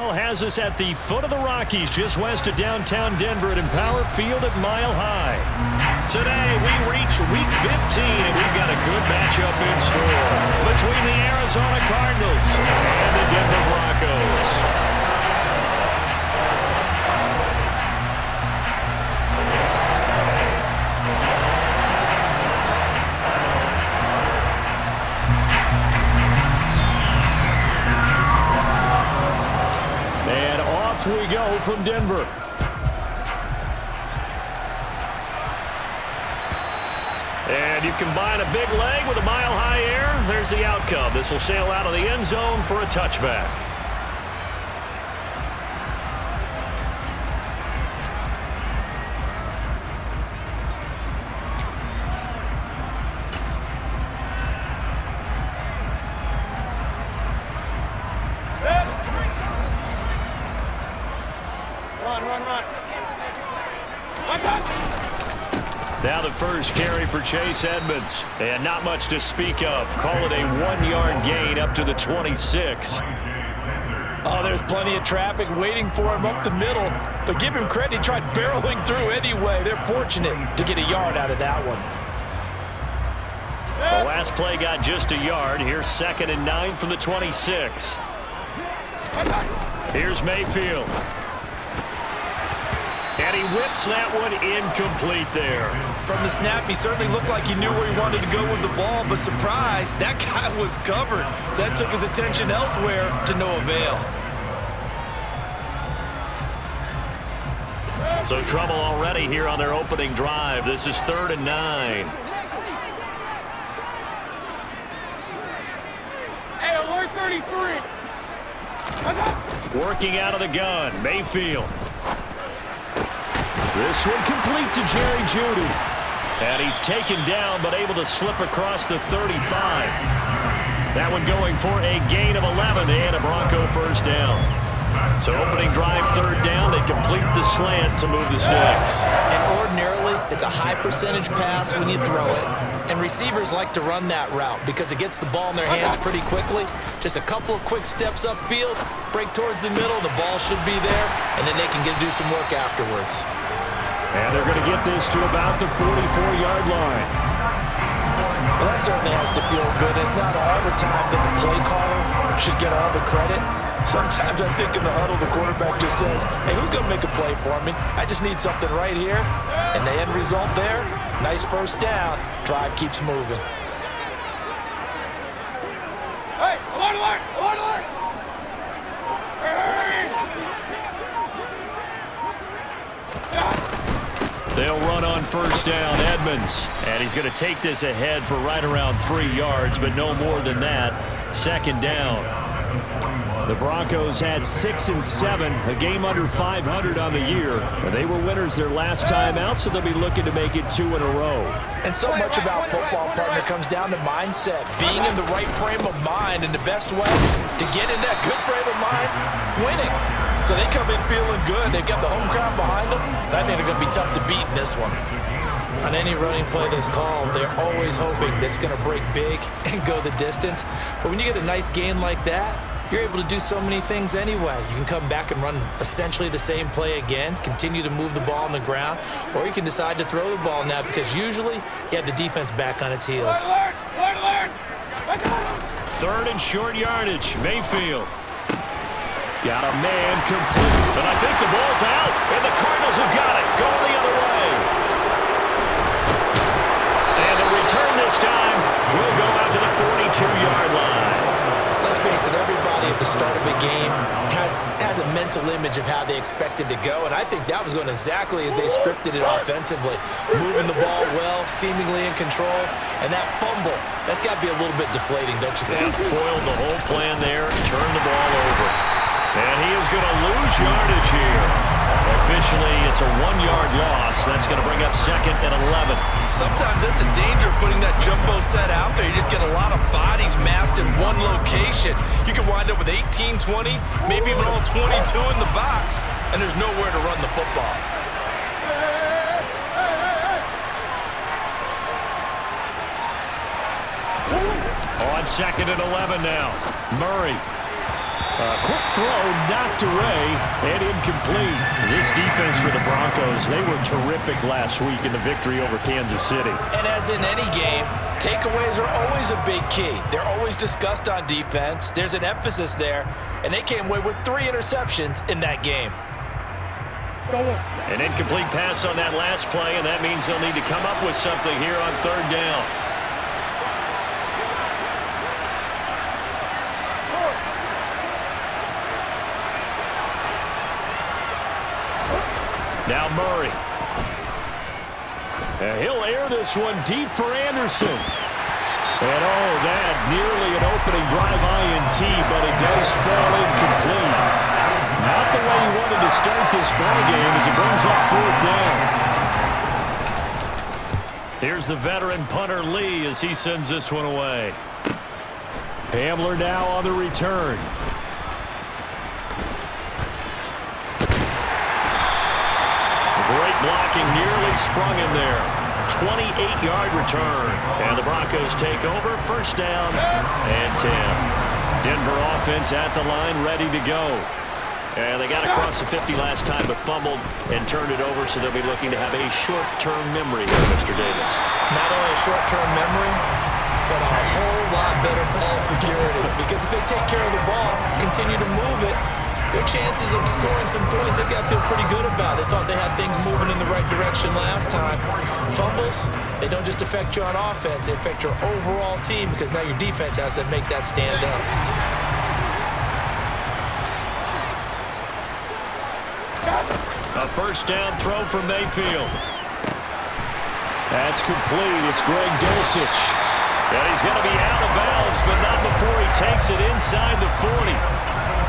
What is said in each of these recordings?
Has us at the foot of the Rockies, just west of downtown Denver at Empower Field at Mile High. Today, we reach Week 15, and we've got a good matchup in store between the Arizona Cardinals and the Denver Broncos. We go from Denver. And you combine a big leg with a mile-high air, there's the outcome. This will sail out of the end zone for a touchback. Now the first carry for Chase Edmonds. And not much to speak of. Call it a 1-yard gain up to the 26. Oh, there's plenty of traffic waiting for him up the middle. But give him credit, he tried barreling through anyway. They're fortunate to get a yard out of that one. The last play got just a yard. Here's 2nd and 9 from the 26. Here's Mayfield. And he whips that one incomplete there. From the snap, he certainly looked like he knew where he wanted to go with the ball, but surprise, that guy was covered. So that took his attention elsewhere to no avail. So trouble already here on their opening drive. This is 3rd and 9. Hey, alert 33. Working out of the gun, Mayfield. This one complete to Jerry Jeudy. And he's taken down, but able to slip across the 35. That one going for a gain of 11 and a Bronco first down. So opening drive, 3rd down. They complete the slant to move the sticks. And ordinarily, it's a high percentage pass when you throw it. And receivers like to run that route because it gets the ball in their hands pretty quickly. Just a couple of quick steps upfield, break towards the middle, the ball should be there, and then they can do some work afterwards. And they're going to get this to about the 44-yard line. Well, that certainly has to feel good. It's not all the time that the play caller should get all the credit. Sometimes I think in the huddle, the quarterback just says, hey, who's going to make a play for me? I just need something right here. And the end result there, nice first down. Drive keeps moving. Hey, alert, alert, alert, alert. They'll run on first down, Edmonds. And he's going to take this ahead for right around 3 yards, but no more than that. 2nd down. The Broncos had 6 and 7, a game under 500 on the year. And they were winners their last time out, so they'll be looking to make it 2 in a row. And so much about football, partner, comes down to mindset, being in the right frame of mind, and the best way to get in that good frame of mind, winning. So they come in feeling good. They've got the home crowd behind them. And I think they're going to be tough to beat in this one. On any running play that's called, they're always hoping that it's going to break big and go the distance. But when you get a nice gain like that, you're able to do so many things anyway. You can come back and run essentially the same play again, continue to move the ball on the ground, or you can decide to throw the ball now because usually you have the defense back on its heels. Alert, alert, alert. 3rd and short yardage, Mayfield. Got a man complete, but I think the ball's out, and the Cardinals have got it. Going the other way. And the return this time will go out to the 42-yard line. Let's face it, everybody at the start of a game has a mental image of how they expect it to go, and I think that was going exactly as they scripted it offensively. Moving the ball well, seemingly in control, and that fumble, that's got to be a little bit deflating, don't you think? Foiled the whole plan there, turned the ball over. And he is going to lose yardage here. Officially, it's a 1-yard loss. That's going to bring up 2nd and 11. Sometimes that's a danger putting that jumbo set out there. You just get a lot of bodies massed in one location. You can wind up with 18, 20, maybe even all 22 in the box, and there's nowhere to run the football. On 2nd and 11 now. Murray. Quick throw knocked away and incomplete. This defense for the Broncos, they were terrific last week in the victory over Kansas City. And as in any game, takeaways are always a big key. They're always discussed on defense. There's an emphasis there, and they came away with 3 interceptions in that game. An incomplete pass on that last play, and that means they'll need to come up with something here on 3rd down. Now Murray. And he'll air this one deep for Anderson. And oh, that nearly an opening drive INT, but it does fall incomplete. Not the way he wanted to start this ballgame as it brings up 4th down. Here's the veteran punter Lee as he sends this one away. Hamler now on the return. Great blocking, nearly sprung him there. 28-yard return. And the Broncos take over, 1st down and 10. Denver offense at the line, ready to go. And they got across the 50 last time, but fumbled and turned it over, so they'll be looking to have a short-term memory here, Mr. Davis. Not only a short-term memory, but a whole lot better ball security. Because if they take care of the ball, continue to move it, their chances of scoring some points, they've got to feel pretty good about it. They thought they had things moving in the right direction last time. Fumbles, they don't just affect you on offense, they affect your overall team because now your defense has to make that stand up. A 1st down throw from Mayfield. That's complete. It's Greg Dulcich. And he's going to be out of bounds, but not before he takes it inside the 40.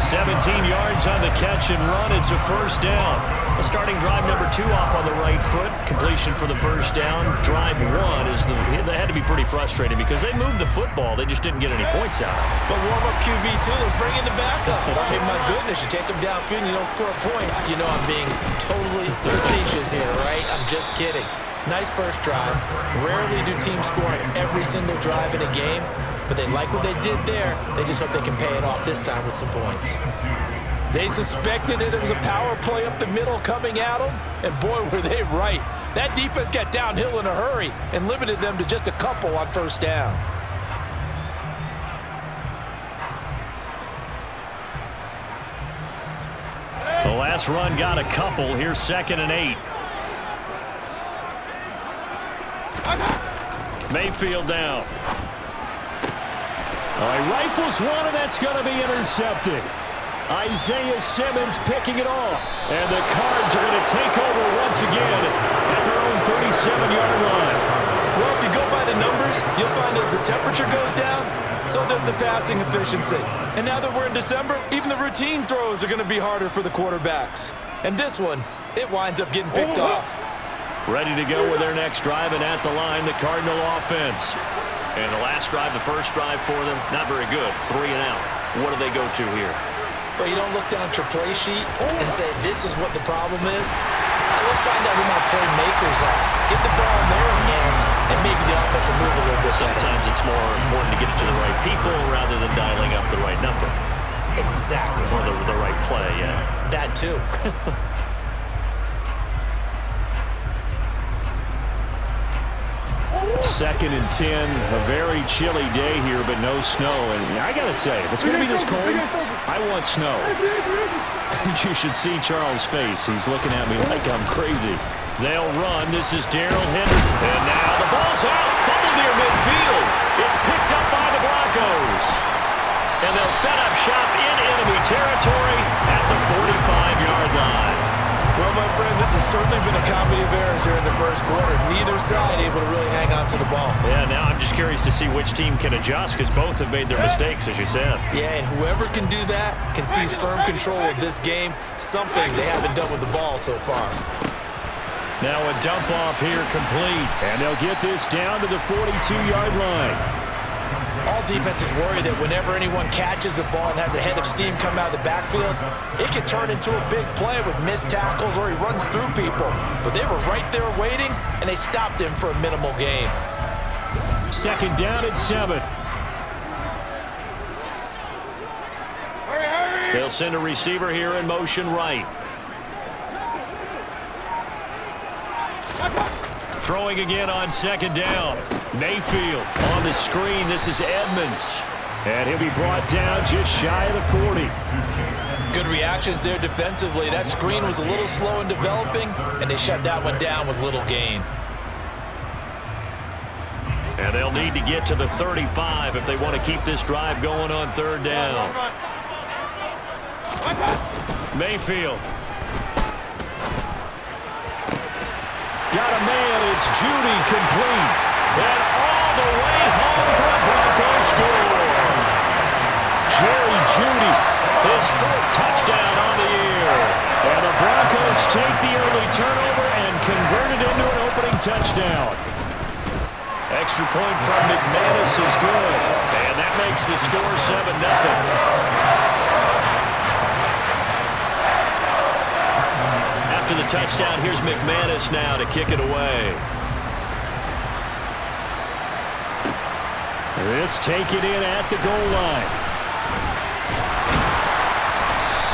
17 yards on the catch and run. It's a 1st down. The starting drive number 2 off on the right foot. Completion for the 1st down. Drive 1 is they had to be pretty frustrated because they moved the football. They just didn't get any points out. But warm up QB2. Let's bring in the backup. I mean, my goodness, you take them downfield and you don't score points. You know I'm being totally facetious here, right? I'm just kidding. Nice first drive. Rarely do teams score on every single drive in a game. But they like what they did there. They just hope they can pay it off this time with some points. They suspected it was a power play up the middle coming at them, and boy, were they right. That defense got downhill in a hurry and limited them to just a couple on 1st down. The last run got a couple. Here's 2nd and 8. Mayfield down. He rifles one, and that's going to be intercepted. Isaiah Simmons picking it off. And the Cards are going to take over once again at their own 37-yard line. Well, if you go by the numbers, you'll find as the temperature goes down, so does the passing efficiency. And now that we're in December, even the routine throws are going to be harder for the quarterbacks. And this one, it winds up getting picked off. Ready to go with their next drive, and at the line, the Cardinal offense. And the last drive, the first drive for them, not very good. 3 and out. What do they go to here? Well, you don't look down at your play sheet and say, this is what the problem is. Let's find out who my playmakers are. Get the ball in their hands, and maybe the offense will move a little bit better. Sometimes it's more important to get it to the right people rather than dialing up the right number. Exactly. Or the right play, yeah. That too. 2nd and 10, a very chilly day here, but no snow. And I got to say, if it's going to be this cold, I want snow. You should see Charles' face. He's looking at me like I'm crazy. They'll run. This is Darrell Henderson. And now the ball's out. Fumble near midfield. It's picked up by the Broncos. And they'll set up shop in enemy territory at the 45-yard line. Well, my friend, this has certainly been a comedy of errors here in the first quarter. Neither side able to really hang on to the ball. Yeah, now I'm just curious to see which team can adjust because both have made their mistakes, as you said. Yeah, and whoever can do that can seize firm control of this game, something they haven't done with the ball so far. Now a dump off here complete, and they'll get this down to the 42-yard line. All defenses worry that whenever anyone catches the ball and has a head of steam come out of the backfield, it can turn into a big play with missed tackles or he runs through people. But they were right there waiting, and they stopped him for a minimal gain. 2nd down at 7. Hurry, hurry! They'll send a receiver here in motion right. Throwing again on second down. Mayfield on the screen. This is Edmonds. And he'll be brought down just shy of the 40. Good reactions there defensively. That screen was a little slow in developing, and they shut that one down with little gain. And they'll need to get to the 35 if they want to keep this drive going on third down. Mayfield. Got a man. It's Judy complete. And all the way home for a Broncos score. Jerry Judy, his fourth touchdown on the year. And the Broncos take the early turnover and convert it into an opening touchdown. Extra point from McManus is good. And that makes the score 7-0. After the touchdown, here's McManus now to kick it away. This take it in at the goal line.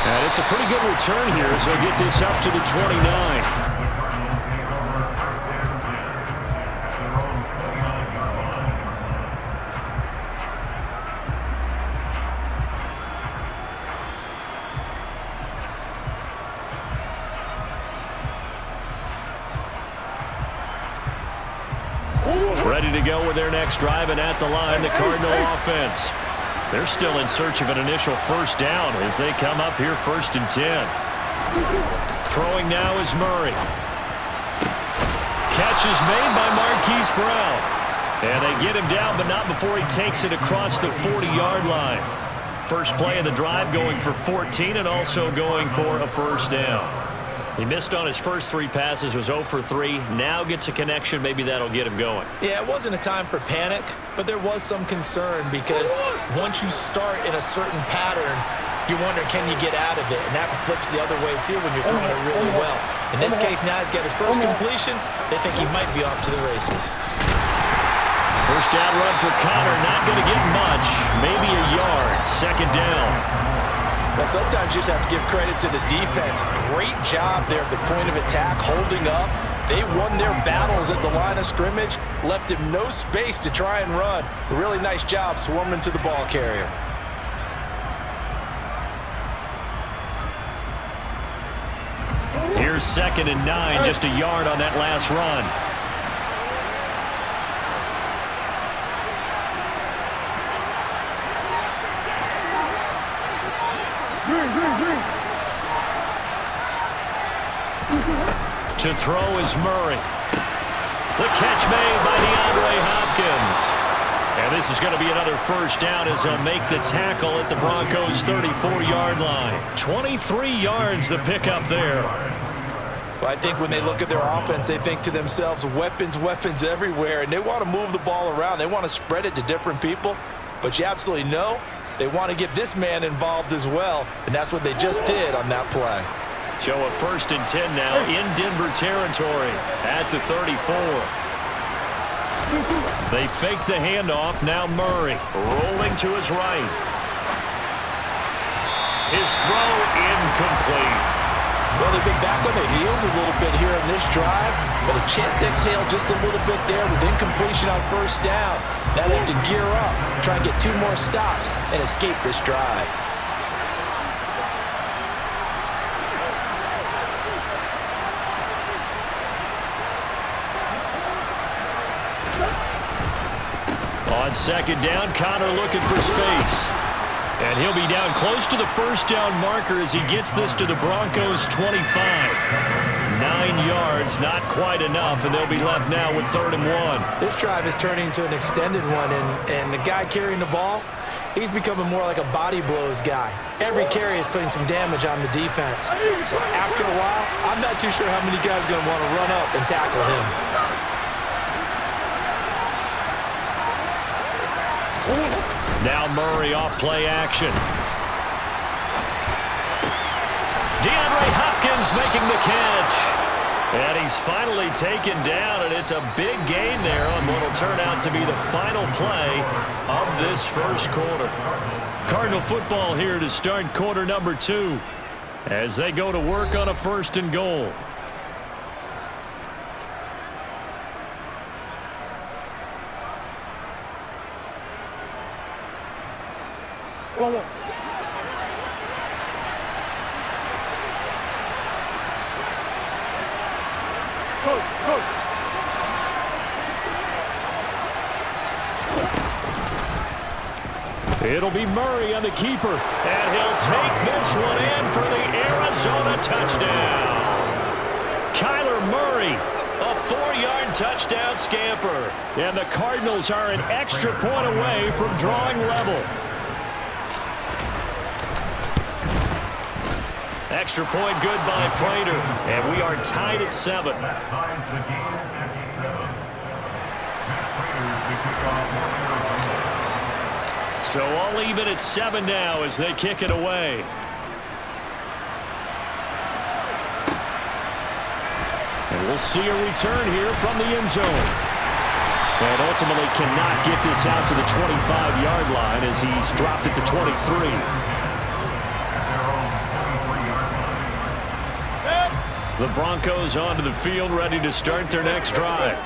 And it's a pretty good return here as they get this up to the 29. Ready to go with their next drive, and at the line, the Cardinal offense. They're still in search of an initial first down as they come up here 1st and 10. Throwing now is Murray. Catch is made by Marquise Brown. And they get him down, but not before he takes it across the 40-yard line. First play of the drive going for 14 and also going for a first down. He missed on his first 3 passes, was 0 for 3. Now gets a connection. Maybe that'll get him going. Yeah, it wasn't a time for panic, but there was some concern because once you start in a certain pattern, you're wondering, can you get out of it? And that flips the other way, too, when you're throwing it really well. In this case, now he's got his first completion. They think he might be off to the races. First down run for Connor. Not going to get much. Maybe a yard. Second down. Well, sometimes you just have to give credit to the defense. Great job there at the point of attack, holding up. They won their battles at the line of scrimmage, left him no space to try and run. A really nice job swarming to the ball carrier. Here's 2nd and 9, just a yard on that last run. To throw is Murray. The catch made by DeAndre Hopkins. And this is going to be another first down as they'll make the tackle at the Broncos' 34-yard line. 23 yards the pickup there. Well, I think when they look at their offense, they think to themselves, weapons, weapons everywhere, and they want to move the ball around. They want to spread it to different people, but you absolutely know they want to get this man involved as well, and that's what they just did on that play. So a 1st and 10 now in Denver territory at the 34. They fake the handoff. Now Murray rolling to his right. His throw incomplete. Well, they've been back on their heels a little bit here in this drive, but a chance to exhale just a little bit there with incompletion on first down. Now they have to gear up, try and get 2 more stops, and escape this drive. On 2nd down, Connor looking for space. And he'll be down close to the first down marker as he gets this to the Broncos' 25. 9 yards, not quite enough, and they'll be left now with 3rd and 1. This drive is turning into an extended one, and the guy carrying the ball, he's becoming more like a body blows guy. Every carry is putting some damage on the defense. So after a while, I'm not too sure how many guys are going to want to run up and tackle him. Now Murray off play action. DeAndre Hopkins making the catch. And he's finally taken down, and it's a big gain there on what will turn out to be the final play of this first quarter. Cardinal football here to start quarter number 2 as they go to work on a 1st and goal. It'll be Murray on the keeper, and he'll take this one in for the Arizona touchdown. Kyler Murray, a 4-yard touchdown scamper. And the Cardinals are an extra point away from drawing level. Extra point good by Prater, and we are tied at 7. So all even at 7 now as they kick it away. And we'll see a return here from the end zone. And ultimately cannot get this out to the 25-yard line as he's dropped it to 23. The Broncos onto the field, ready to start their next drive.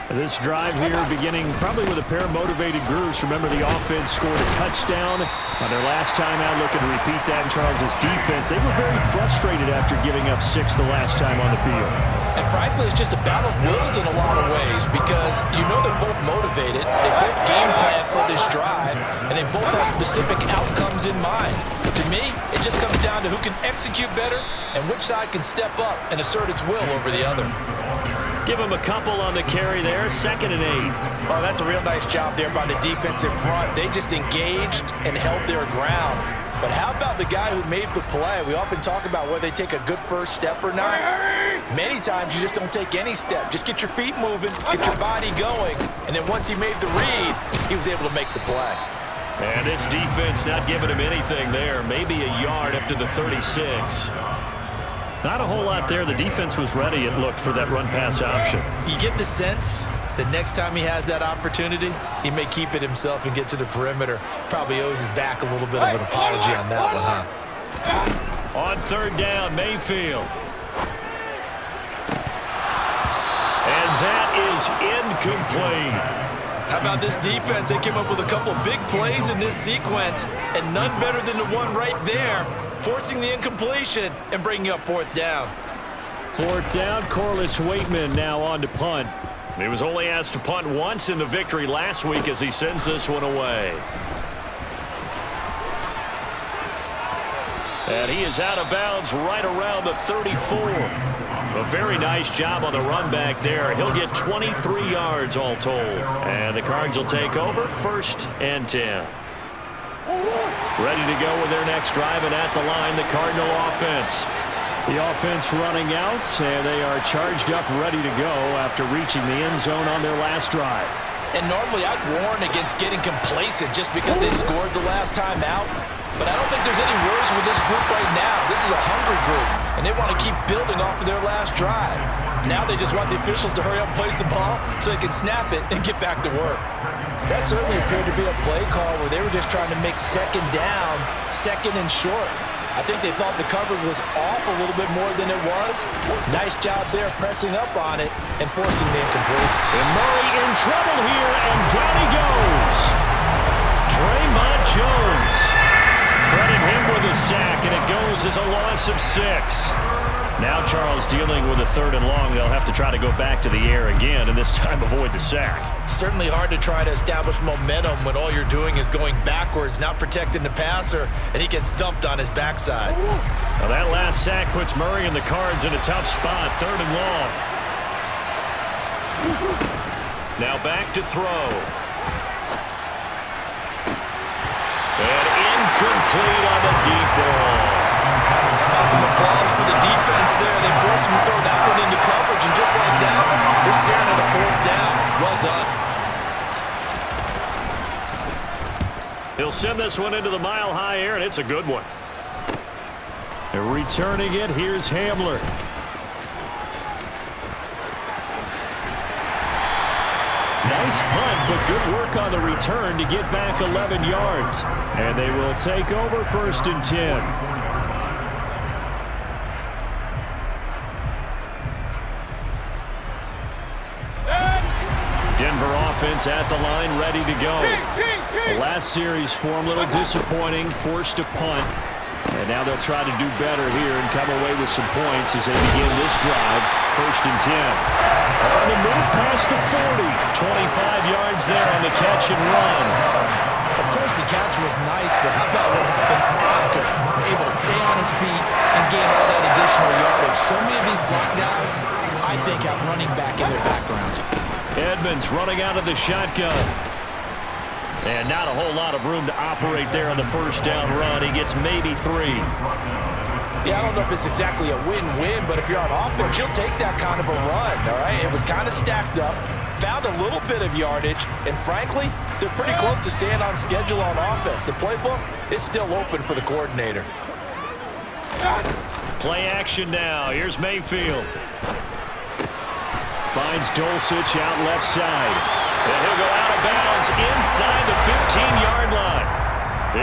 This drive here beginning probably with a pair of motivated groups. Remember, the offense scored a touchdown on their last time out. Looking to repeat that in Charles's defense. They were very frustrated after giving up 6 the last time on the field. And frankly, it's just a battle of wills in a lot of ways because you know they're both motivated. They both game plan for this drive, and they both have specific outcomes in mind. To me, it just comes down to who can execute better and which side can step up and assert its will over the other. Give him a couple on the carry there, 2nd and 8. Oh, that's a real nice job there by the defensive front. They just engaged and held their ground. But how about the guy who made the play? We often talk about whether they take a good first step or not. Many times you just don't take any step. Just get your feet moving, get your body going, and then once he made the read, he was able to make the play. And this defense not giving him anything there. Maybe a yard up to the 36. Not a whole lot there. The defense was ready, it looked, for that run-pass option. You get the sense that next time he has that opportunity, he may keep it himself and get to the perimeter. Probably owes his back a little bit of an apology on that one, huh? On 3rd down, Mayfield. And that is incomplete. How about this defense? They came up with a couple of big plays in this sequence, and none better than the one right there, forcing the incompletion and bringing up 4th down. 4th down, Corliss Waitman now on to punt. He was only asked to punt once in the victory last week as he sends this one away. And he is out of bounds right around the 34. A very nice job on the run back there. He'll get 23 yards all told. And the Cards will take over, 1st and 10. Ready to go with their next drive, and at the line, the Cardinal offense. The offense running out, and they are charged up, ready to go after reaching the end zone on their last drive. And normally I'd warn against getting complacent just because they scored the last time out. But I don't think there's any worries with this group right now. This is a hungry group, and they want to keep building off of their last drive. Now they just want the officials to hurry up and place the ball so they can snap it and get back to work. That certainly appeared to be a play call where they were just trying to make 2nd down, 2nd and short. I think they thought the coverage was off a little bit more than it was. Nice job there pressing up on it and forcing the incomplete. And Murray in trouble here, and down he goes. Draymond Jones. Credit him with a sack, and it goes as a loss of 6. Now Charles dealing with a 3rd and long. They'll have to try to go back to the air again, and this time avoid the sack. Certainly hard to try to establish momentum when all you're doing is going backwards, not protecting the passer, and he gets dumped on his backside. Now that last sack puts Murray and the Cards in a tough spot, 3rd and long. Now back to throw. And incomplete on the deep ball. Some applause for the defense there. They forced him to throw that one into coverage, and just like that, they're staring at a 4th down. Well done. He'll send this one into the mile-high air, and it's a good one. And returning it, here's Hamler. Nice punt, but good work on the return to get back 11 yards. And they will take over 1st and 10. Denver offense at the line, ready to go. The last series for them, a little disappointing, forced to punt. And now they'll try to do better here and come away with some points as they begin this drive. 1st and 10. On the move past the 40. 25 yards there on the catch and run. Of course, the catch was nice, but how about what happened after? Able to stay on his feet and gain all that additional yardage. So many of these slot guys, I think, have running back in their background. Edmonds running out of the shotgun. And not a whole lot of room to operate there on the 1st down run. He gets maybe 3. Yeah, I don't know if it's exactly a win-win, but if you're on offense, you'll take that kind of a run, all right? It was kind of stacked up, found a little bit of yardage, and frankly, they're pretty close to staying on schedule on offense. The playbook is still open for the coordinator. Play action now. Here's Mayfield. Finds Dulcich out left side. And he'll go out of bounds inside the 15-yard line.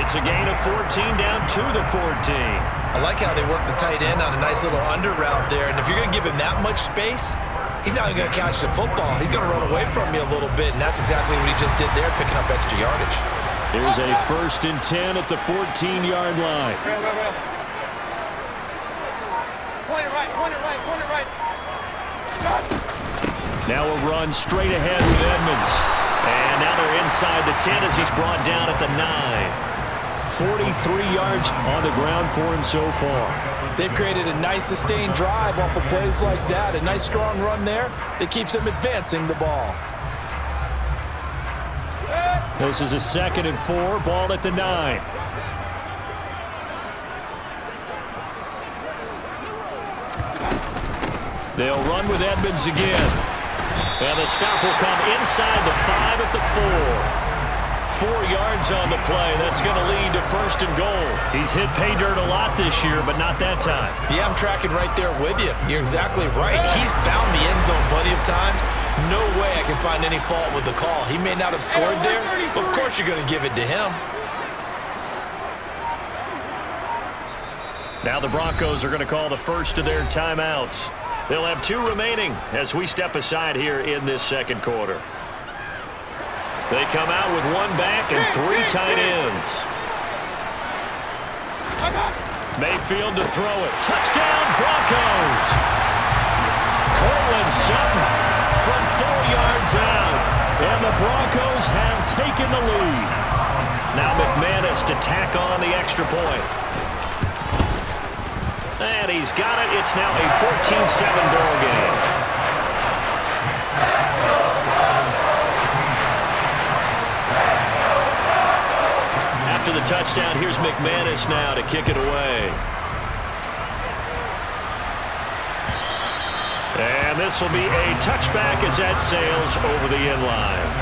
It's a gain of 14 down to the 14. I like how they work the tight end on a nice little under route there. And if you're going to give him that much space, he's not going to catch the football. He's going to run away from you a little bit, and that's exactly what he just did there, picking up extra yardage. Here's a 1st and 10 at the 14-yard line. Point it right, point it right, point it right. Now a run straight ahead with Edmonds. And now they're inside the 10 as he's brought down at the 9. 43 yards on the ground for him so far. They've created a nice sustained drive off of plays like that. A nice strong run there that keeps them advancing the ball. This is a 2nd and 4, ball at the 9. They'll run with Edmonds again. And the stop will come inside the 5 at the 4. 4 yards on the play. That's going to lead to 1st and goal. He's hit pay dirt a lot this year, but not that time. Yeah, I'm tracking right there with you. You're exactly right. He's found the end zone plenty of times. No way I can find any fault with the call. He may not have scored there, but of course you're going to give it to him. Now the Broncos are going to call the first of their timeouts. They'll have 2 remaining as we step aside here in this 2nd quarter. They come out with 1 back and 3 tight ends. Mayfield to throw it. Touchdown, Broncos! Cortland Sutton from 4 yards out. And the Broncos have taken the lead. Now McManus to tack on the extra point. And he's got it. It's now a 14-7 ball game. After the touchdown, here's McManus now to kick it away. And this will be a touchback as that sails over the end line.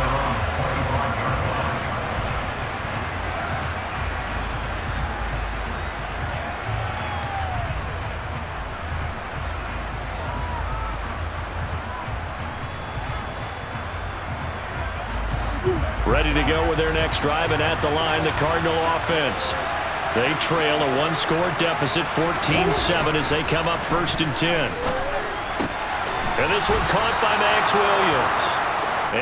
Ready to go with their next drive, and at the line, the Cardinal offense. They trail a 1-score deficit, 14-7, as they come up 1st and 10. And this one caught by Max Williams.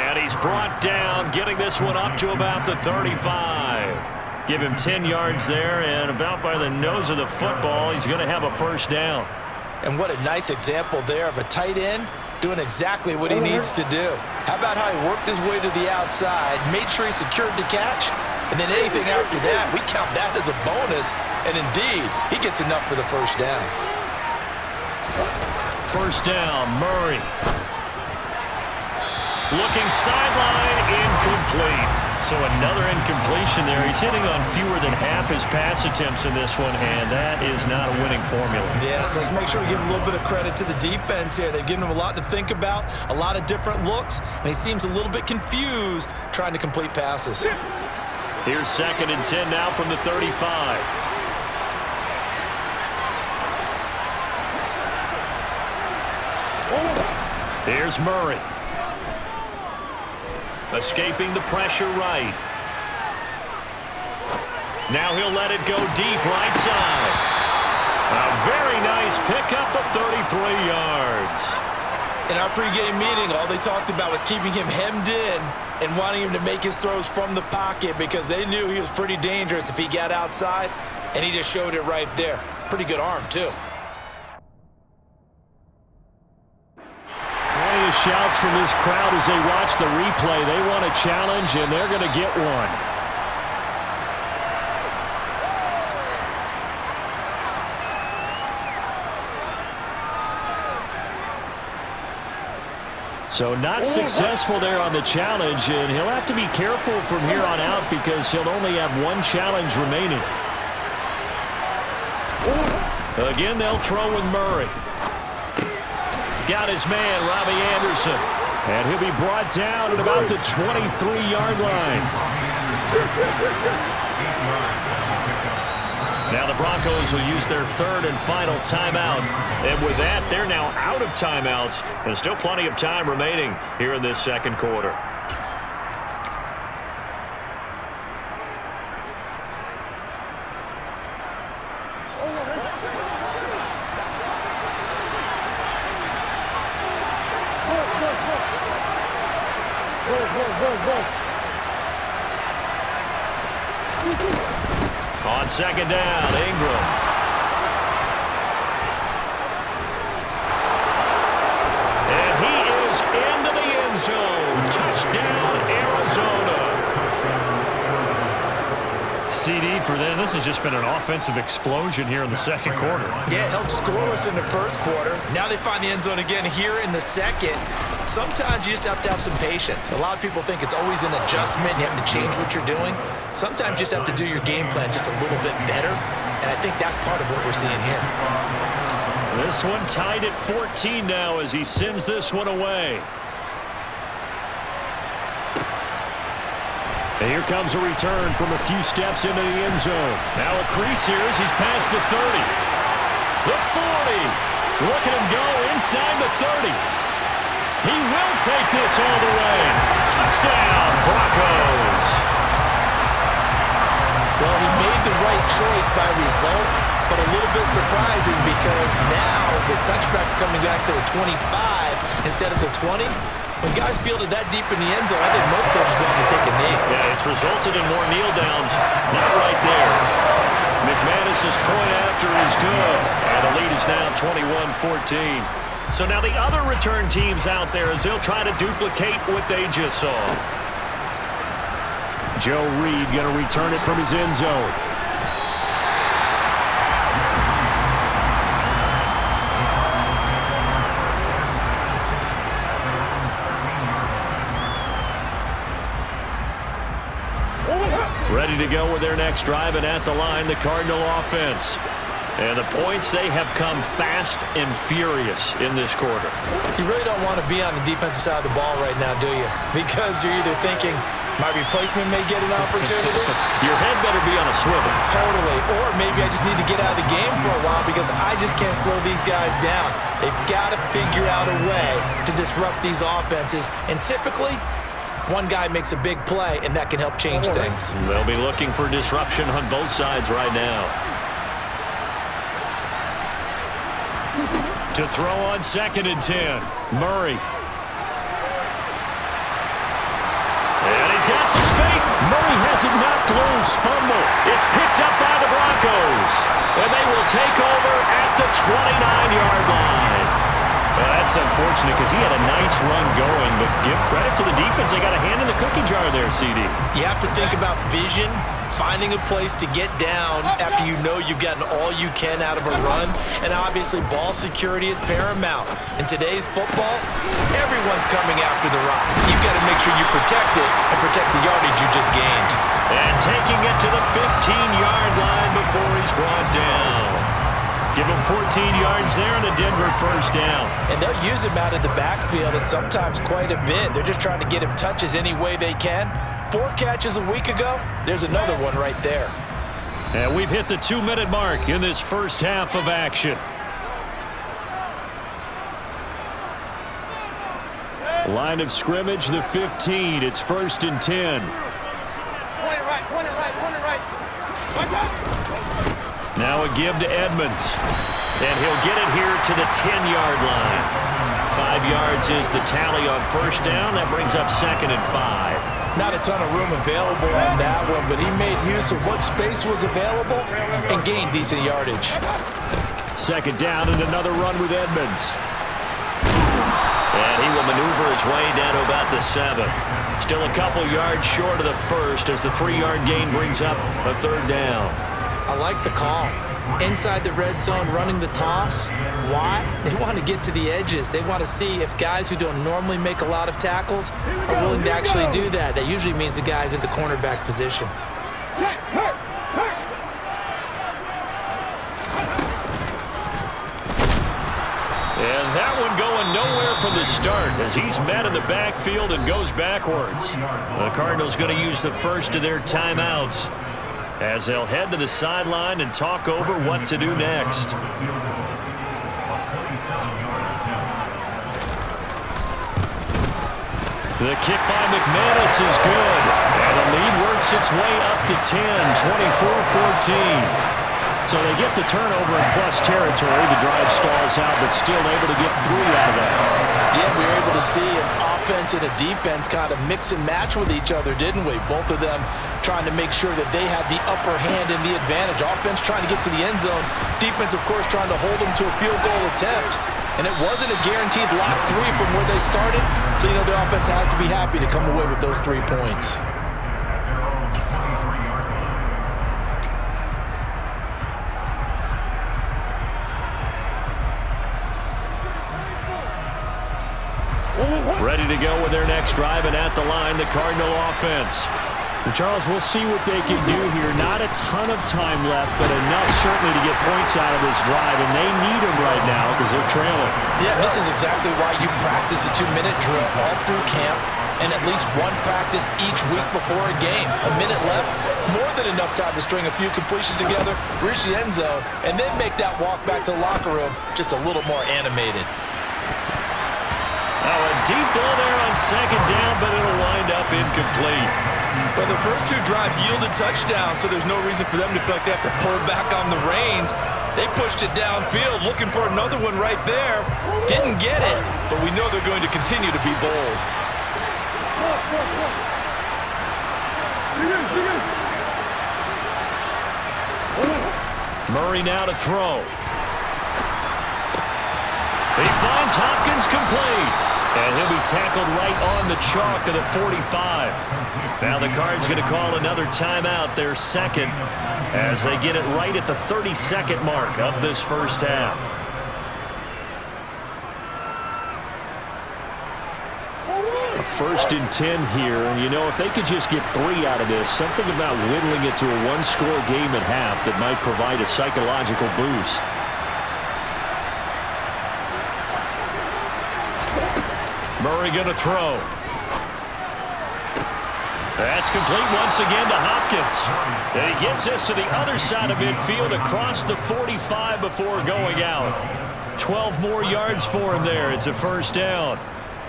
And he's brought down, getting this one up to about the 35. Give him 10 yards there, and about by the nose of the football, he's going to have a 1st down. And what a nice example there of a tight end doing exactly what he needs to do. How about how he worked his way to the outside, made sure he secured the catch, and then anything after that, we count that as a bonus, and indeed, he gets enough for the 1st down. 1st down, Murray. Looking sideline, incomplete. So another incompletion there. He's hitting on fewer than half his pass attempts in this one, and that is not a winning formula. Yeah, so let's make sure we give a little bit of credit to the defense here. They've given him a lot to think about, a lot of different looks, and he seems a little bit confused trying to complete passes. Here's 2nd and 10 now from the 35. Here's Murray. Escaping the pressure right. Now he'll let it go deep right side. A very nice pickup of 33 yards. In our pregame meeting, all they talked about was keeping him hemmed in and wanting him to make his throws from the pocket because they knew he was pretty dangerous if he got outside, and he just showed it right there. Pretty good arm, too. Plenty of shouts from this crowd as they watch the replay. They want a challenge, and they're going to get one. So not successful there on the challenge, and he'll have to be careful from here on out because he'll only have one challenge remaining. Again, they'll throw with Murray. Got his man, Robbie Anderson. And he'll be brought down at about the 23-yard line. Now the Broncos will use their third and final timeout. And with that, they're now out of timeouts. And still plenty of time remaining here in this second quarter. On second down, Ingram. And he is into the end zone. Touchdown, Arizona. CD for them. This has just been an offensive explosion here in the second quarter. Yeah, held scoreless in the first quarter. Now they find the end zone again here in the second. Sometimes you just have to have some patience. A lot of people think it's always an adjustment. You have to change what you're doing. Sometimes you just have to do your game plan just a little bit better. And I think that's part of what we're seeing here. This one tied at 14 now as he sends this one away. And here comes a return from a few steps into the end zone. Now a crease here as he's past the 30. The 40. Look at him go inside the 30. He will take this all the way. Touchdown, Broncos. Well, he made the right choice by result, but a little bit surprising because now the touchback's coming back to the 25 instead of the 20. When guys fielded that deep in the end zone, I think most coaches want to take a knee. Yeah, it's resulted in more kneel downs. Not right there. McManus's point after is good. And the lead is now 21-14. So now the other return teams out there as they'll try to duplicate what they just saw. Joe Reed going to return it from his end zone. Ready to go with their next drive, and at the line, the Cardinal offense. And the points, they have come fast and furious in this quarter. You really don't want to be on the defensive side of the ball right now, do you? Because you're either thinking, my replacement may get an opportunity. Your head better be on a swivel. Totally. Or maybe I just need to get out of the game for a while because I just can't slow these guys down. They've got to figure out a way to disrupt these offenses. And typically, one guy makes a big play, and that can help change things. They'll be looking for disruption on both sides right now. To throw on 2nd and 10, Murray. And he's got some space. Murray has it knocked loose. Fumble. It's picked up by the Broncos. And they will take over at the 29-yard line. Well, that's unfortunate because he had a nice run going, but give credit to the defense. They got a hand in the cookie jar there, CD. You have to think about vision, finding a place to get down after you know you've gotten all you can out of a run, and obviously ball security is paramount. In today's football, everyone's coming after the rock. You've got to make sure you protect it and protect the yardage you just gained. And taking it to the 15-yard line before he's brought down. Give him 14 yards there and a Denver first down. And they'll use him out of the backfield and sometimes quite a bit. They're just trying to get him touches any way they can. 4 catches a week ago. There's another one right there. And we've hit the 2-minute mark in this first half of action. Line of scrimmage, the 15. It's 1st and 10. Point it right, point it right, point it right. Now a give to Edmonds. And he'll get it here to the 10-yard line. 5 yards is the tally on 1st down. That brings up 2nd and 5. Not a ton of room available on that one, but he made use of what space was available and gained decent yardage. 2nd down and another run with Edmonds. And he will maneuver his way down to about the 7. Still a couple yards short of the 1st as the 3-yard gain brings up a 3rd down. I like the call. Inside the red zone, running the toss. Why? They want to get to the edges. They want to see if guys who don't normally make a lot of tackles are willing to actually do that. That usually means the guy's at the cornerback position. And that one going nowhere from the start as he's met in the backfield and goes backwards. The Cardinals going to use the first of their timeouts as they'll head to the sideline and talk over what to do next. The kick by McManus is good. And the lead works its way up to 10, 24-14. So they get the turnover in plus territory. The drive stalls out, but still able to get 3 out of that. Yeah, we were able to see an offense and a defense kind of mix and match with each other, didn't we? Both of them trying to make sure that they had the upper hand and the advantage. Offense trying to get to the end zone. Defense, of course, trying to hold them to a field goal attempt. And it wasn't a guaranteed lock 3 from where they started. So, you know, the offense has to be happy to come away with those 3 points. Ready to go with their next drive, and at the line, the Cardinal offense. And Charles, we'll see what they can do here. Not a ton of time left, but enough certainly to get points out of this drive, and they need them right now because they're trailing. Yeah, this is exactly why you practice a 2-minute drill all through camp and at least one practice each week before a game. A minute left, more than enough time to string a few completions together, reach the end zone, and then make that walk back to the locker room just a little more animated. Now a deep ball there on 2nd down, but it'll wind up incomplete. But the first 2 drives yielded touchdowns, so there's no reason for them to feel like they have to pull back on the reins. They pushed it downfield, looking for another one right there. Didn't get it, but we know they're going to continue to be bold. Murray now to throw. He finds Hopkins complete. And he'll be tackled right on the chalk of the 45. Now the Cards going to call another timeout, their 2nd, as they get it right at the 32nd mark of this first half. A 1st and 10 here. And, you know, if they could just get 3 out of this, something about whittling it to a 1-score game at half that might provide a psychological boost. Murray going to throw. That's complete once again to Hopkins. And he gets us to the other side of midfield across the 45 before going out. 12 more yards for him there. It's a 1st down.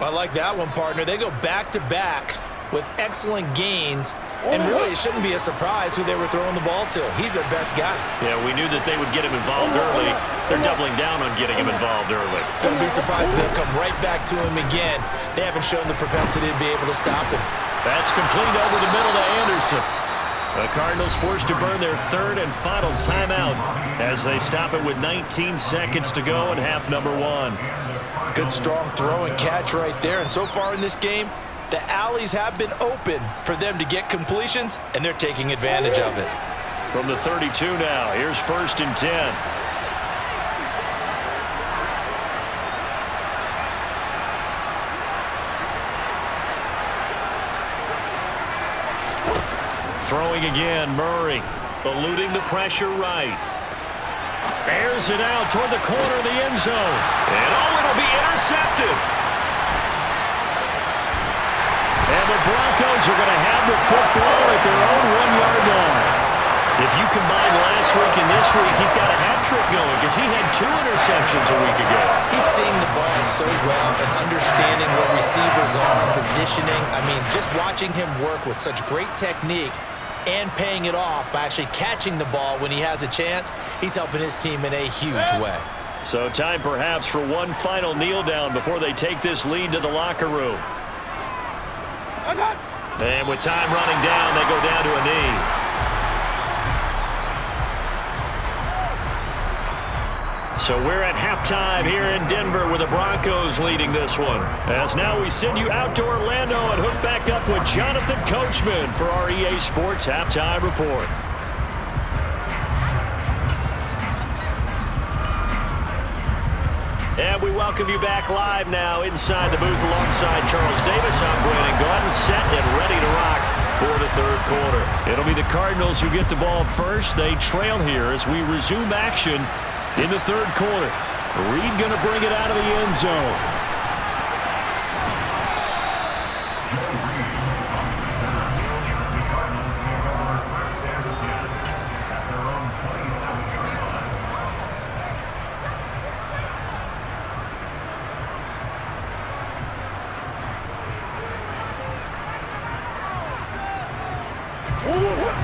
I like that one, partner. They go back-to-back with excellent gains. And really, it shouldn't be a surprise who they were throwing the ball to. He's their best guy. Yeah, we knew that they would get him involved early. They're doubling down on getting him involved early. Don't be surprised if they'll come right back to him again. They haven't shown the propensity to be able to stop him. That's complete over the middle to Anderson. The Cardinals forced to burn their 3rd and final timeout as they stop it with 19 seconds to go in half number 1. Good strong throw and catch right there. And so far in this game, the alleys have been open for them to get completions, and they're taking advantage of it. From the 32 now, here's 1st and 10. Throwing again, Murray, eluding the pressure right. Airs it out toward the corner of the end zone. And it'll be intercepted. And the Broncos are going to have the football at their own 1-yard line. If you combine last week and this week, he's got a hat trick going because he had 2 interceptions a week ago. He's seeing the ball so well and understanding where receivers are, positioning. I mean, just watching him work with such great technique and paying it off by actually catching the ball when he has a chance, he's helping his team in a huge way. So time perhaps for one final kneel down before they take this lead to the locker room. And with time running down, they go down to a knee. So we're at halftime here in Denver with the Broncos leading this one. As now we send you out to Orlando and hook back up with Jonathan Coachman for our EA Sports Halftime Report. And we welcome you back live now inside the booth alongside Charles Davis. I'm Brandon Gordon, set and ready to rock for the third quarter. It'll be the Cardinals who get the ball first. They trail here as we resume action in the third quarter. Reed going to bring it out of the end zone.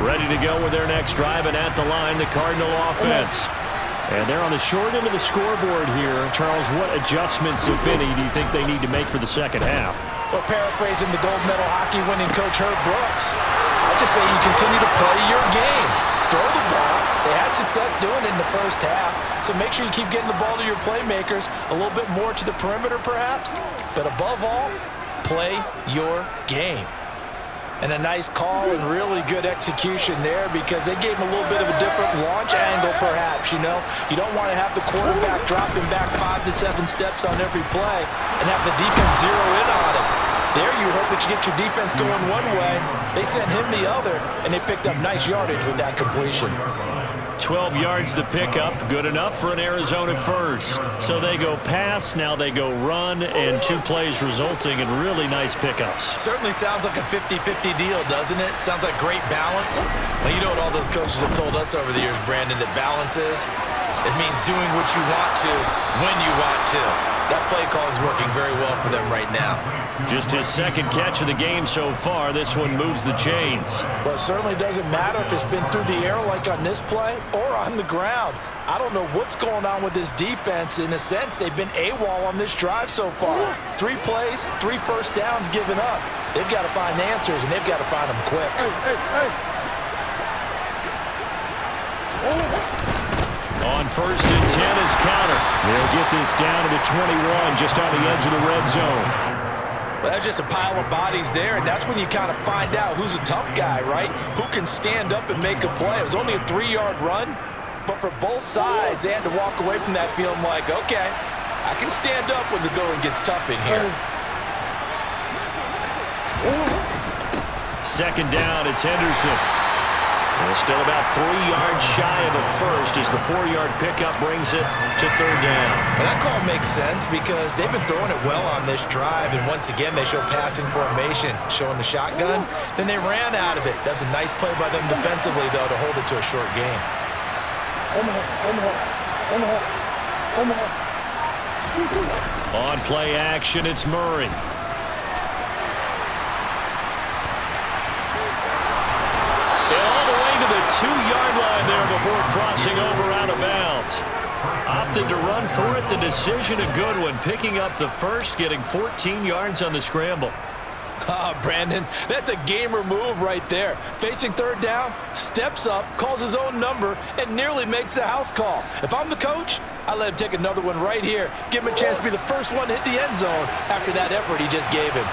Ready to go with their next drive, and at the line, the Cardinal offense. And they're on the short end of the scoreboard here. Charles, what adjustments, if any, do you think they need to make for the second half? Well, paraphrasing the gold medal hockey winning coach Herb Brooks, I just say you continue to play your game. Throw the ball. They had success doing it in the first half, so make sure you keep getting the ball to your playmakers, a little bit more to the perimeter perhaps, but above all, play your game. And a nice call and really good execution there because they gave him a little bit of a different launch angle perhaps, you know. You don't want to have the quarterback dropping back 5 to 7 steps on every play and have the defense zero in on it. There you hope that you get your defense going one way. They sent him the other, and they picked up nice yardage with that completion. 12 yards to pick up, good enough for an Arizona first. So they go pass, now they go run, and 2 plays resulting in really nice pickups. Certainly sounds like a 50-50 deal, doesn't it? Sounds like great balance. Well, you know what all those coaches have told us over the years, Brandon, that balance is? It means doing what you want to, when you want to. That play calling is working very well for them right now. Just his second catch of the game so far. This one moves the chains. Well, it certainly doesn't matter if it's been through the air like on this play or on the ground. I don't know what's going on with this defense. In a sense, they've been AWOL on this drive so far. 3 plays, 3 first downs given up. They've got to find answers, and they've got to find them quick. On first and 10 is counter. They'll get this down to the 21, just on the edge of the red zone. Well, that's just a pile of bodies there, and that's when you kind of find out who's a tough guy, right? Who can stand up and make a play. It was only a 3-yard run, but for both sides, they had to walk away from that feeling like, okay, I can stand up when the going gets tough in here. Second down, it's Henderson. Well, still about 3 yards shy of a first as the 4-yard pickup brings it to third down. Well, that call makes sense because they've been throwing it well on this drive, and once again they show passing formation, showing the shotgun. Then they ran out of it. That was a nice play by them defensively, though, to hold it to a short game. On play action, it's Murray. The 2-yard line there before crossing over out of bounds. Opted to run for it. The decision a good one. Picking up the first, getting 14 yards on the scramble. Brandon, that's a gamer move right there. Facing third down, steps up, calls his own number, and nearly makes the house call. If I'm the coach, I let him take another one right here. Give him a chance to be the first one to hit the end zone after that effort he just gave him.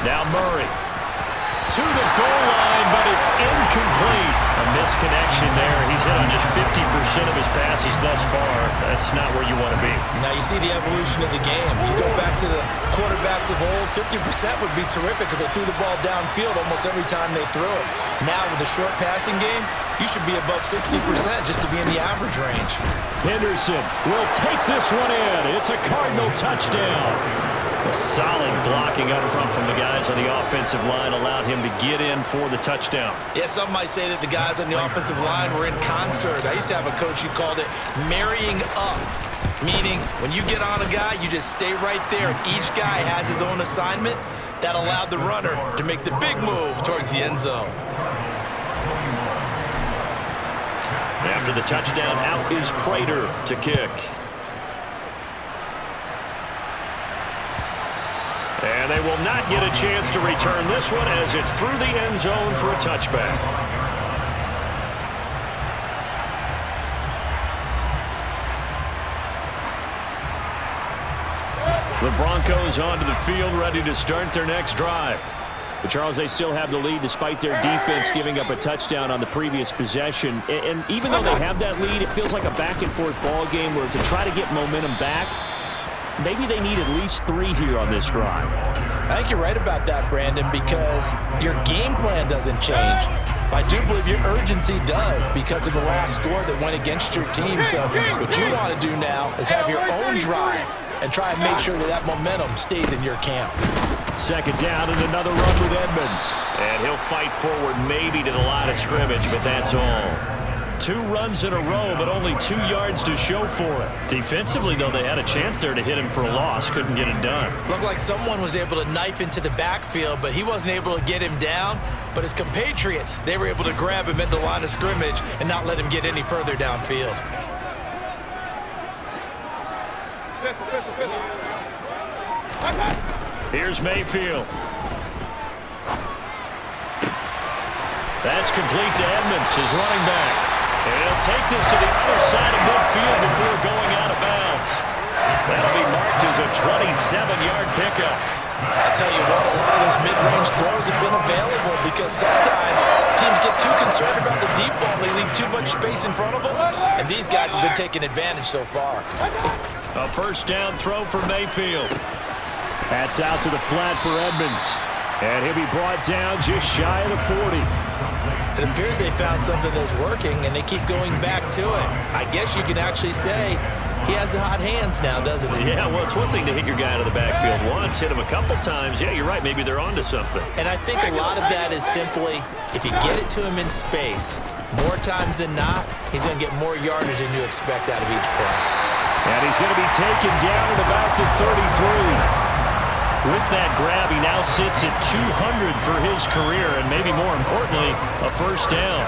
Now Murray to the goal line, but it's incomplete. A Nice connection there. He's hit on just 50% of his passes thus far. That's not where you want to be. Now you see the evolution of the game. You go back to the quarterbacks of old, 50% would be terrific because they threw the ball downfield almost every time they threw it. Now with the short passing game, you should be above 60% just to be in the average range. Henderson will take this one in. It's a Cardinal touchdown. Solid blocking up front from the guys on the offensive line allowed him to get in for the touchdown. Yeah, some might say that the guys on the offensive line were in concert. I used to have a coach who called it marrying up, meaning when you get on a guy, you just stay right there. And each guy has his own assignment. That allowed the runner to make the big move towards the end zone. After the touchdown, out is Prater to kick. And they will not get a chance to return this one as it's through the end zone for a touchback. The Broncos onto the field, ready to start their next drive. But Charles, they still have the lead despite their defense giving up a touchdown on the previous possession. And even though they have that lead, it feels like a back-and-forth ball game where to try to get momentum back, maybe they need at least 3 here on this drive. I think you're right about that, Brandon, because your game plan doesn't change. I do believe your urgency does because of the last score that went against your team. So what you want to do now is have your own drive and try and make sure that that momentum stays in your camp. Second down and another run with Edmonds. And he'll fight forward maybe to the line of scrimmage, but that's all. 2 runs in a row, but only 2 yards to show for it. Defensively, though, they had a chance there to hit him for a loss. Couldn't get it done. Looked like someone was able to knife into the backfield, but he wasn't able to get him down. But his compatriots, they were able to grab him at the line of scrimmage and not let him get any further downfield. Here's Mayfield. That's complete to Edmonds, his running back. And he'll take this to the other side of midfield before going out of bounds. That'll be marked as a 27-yard pickup. I'll tell you what, a lot of those mid-range throws have been available because sometimes teams get too concerned about the deep ball and they leave too much space in front of them. And these guys have been taking advantage so far. A first down throw for Mayfield. That's out to the flat for Edmonds. And he'll be brought down just shy of the 40. It appears they found something that's working, and they keep going back to it. I guess you can actually say he has the hot hands now, doesn't he? Yeah, well, it's one thing to hit your guy out of the backfield once, hit him a couple times. Yeah, you're right. Maybe they're onto something. And I think a lot of that is simply if you get it to him in space, more times than not, he's going to get more yardage than you expect out of each play. And he's going to be taken down at about the 33. With that grab, he now sits at 200 for his career, and maybe more importantly, a first down.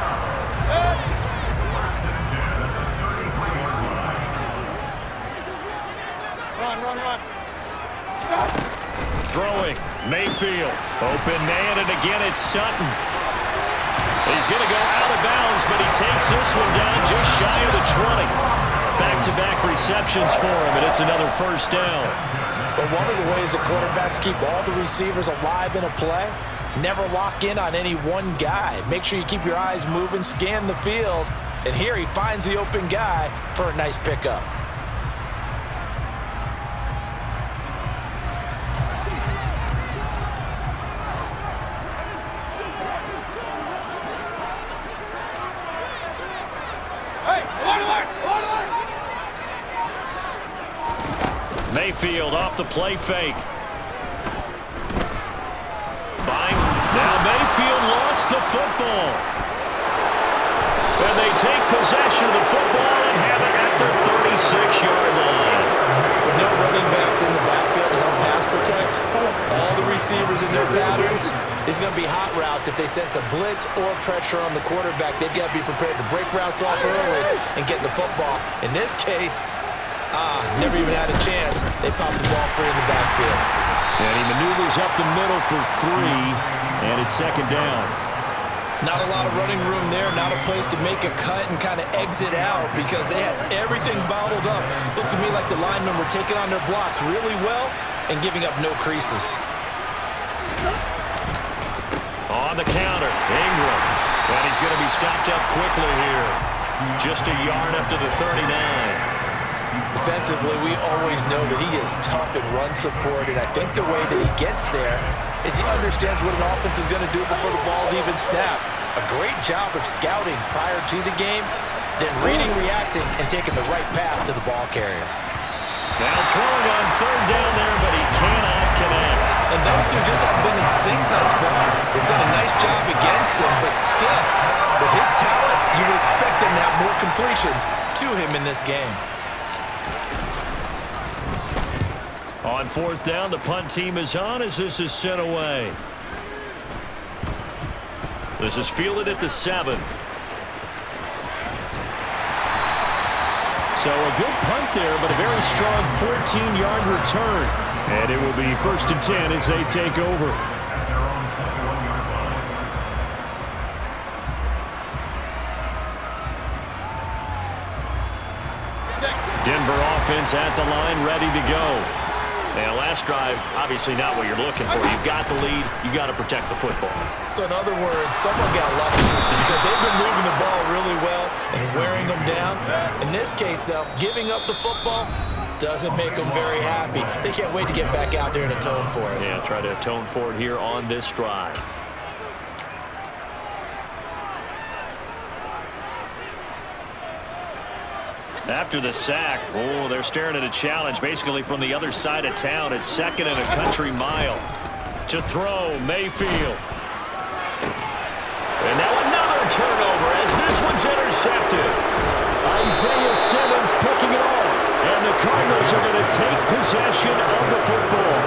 Run. Throwing, Mayfield. Open man, and again it's Sutton. He's going to go out of bounds, but he takes this one down just shy of the 20. Back-to-back receptions for him, and it's another first down. But one of the ways that quarterbacks keep all the receivers alive in a play, never lock in on any one guy. Make sure you keep your eyes moving, scan the field, and here he finds the open guy for a nice pickup. Mayfield off the play fake. Buying. Now Mayfield lost the football. And they take possession of the football and have it at the 36-yard line. With no running backs in the backfield to help pass protect, all the receivers in their patterns, is going to be hot routes. If they sense a blitz or pressure on the quarterback, they've got to be prepared to break routes off early and get the football. In this case, never even had a chance. They popped the ball free in the backfield. And he maneuvers up the middle for 3, and it's second down. Not a lot of running room there, not a place to make a cut and kind of exit out because they had everything bottled up. Looked to me like the linemen were taking on their blocks really well and giving up no creases. On the counter, Ingram. And he's going to be stopped up quickly here. Just a yard up to the 39. Defensively, we always know that he is tough in run support, and I think the way that he gets there is he understands what an offense is going to do before the ball's even snapped. A great job of scouting prior to the game, then reading, reacting, and taking the right path to the ball carrier. Now throwing on third down there, but he cannot connect. And those two just haven't been in sync thus far. They've done a nice job against him, but still, with his talent, you would expect them to have more completions to him in this game. On fourth down, the punt team is on as this is sent away. This is fielded at the 7. So a good punt there, but a very strong 14-yard return. And it will be 1st and 10 as they take over. Denver offense at the line, ready to go. Now, last drive, obviously not what you're looking for. You've got the lead. You've got to protect the football. So, in other words, someone got lucky because they've been moving the ball really well and wearing them down. In this case, though, giving up the football doesn't make them very happy. They can't wait to get back out there and atone for it. Yeah, try to atone for it here on this drive. After the sack, oh, they're staring at a challenge basically from the other side of town. It's 2nd and a country mile. To throw, Mayfield. And now another turnover as this one's intercepted. Isaiah Simmons picking it off. And the Cardinals are going to take possession of the football.